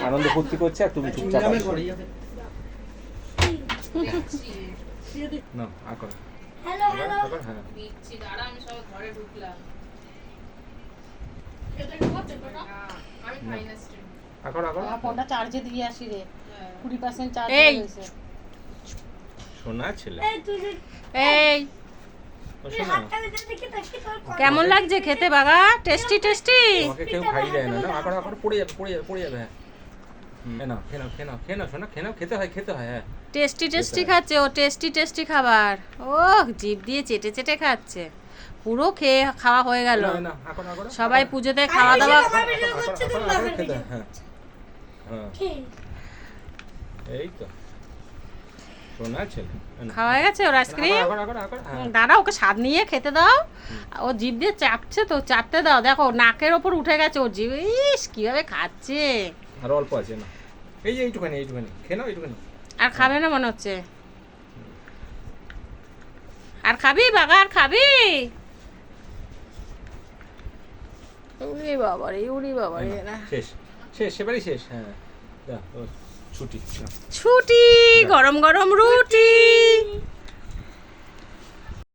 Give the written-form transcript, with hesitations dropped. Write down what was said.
আনন্দ ফুর্তি করছে আর তুমি চুপচাপ আছো। না আকর হ্যালো হ্যালো আকর হ্যাঁ দিচ্ছি দাঁড়া আমি সব ঘরে ঢুকলাম আমি খাই না স্ট্রিম আকর আকর ফোনটা চার্জে দিয়ে আসি রে 20% চার্জ এই। হয়েছে সোনা ছেলে এই তুই এই ও সোনা হাতটা দিতে দেখি তোর কেমন লাগছে খেতে বাবা টেস্টি টেস্টি তোমাকে কেউ খাই দেয় না আকর আকর পড়ে যাবে পড়ে যাবে হ্যাঁ খেয়ে নাও সোনা খেতে হয় হ্যাঁ টেস্টি টেস্টি খাচ্ছে ও টেস্টি টেস্টি খাবার ও জিভ দিয়ে চেটে চেটে খাচ্ছে পুরো খেয়ে খাওয়া হয়ে গেল না আকর আকর সবাই পুজোতে খাওয়া দাওয়া আমার ভিডিও করছে তুমি আমার ভিডিও হ্যাঁ হ্যাঁ কি এই তো সোনা ছেলে খাওয়া হয়ে গেছে ওর আইসক্রিম আকর আকর আকর হ্যাঁ দাঁড়া ওকে স্বাদ নিয়ে খেতে দাও ও জিভ দিয়ে চাপছে তো চাপতে দাও দেখো নাকের ওপর উঠে গেছে ওর জিভ ইস কিভাবে খাচ্ছে আর অল্প আছে না এই যে এইটুখানি খেয়ে নাও এইটুখানি আর খাবে না মনে হচ্ছে আর খাবি বাবা আর খাবি উড়ি বাবারে না শেষ সেবারই শেষ হ্যাঁ যা, ও, ছুটি না। ছুটি গরম গরম রুটি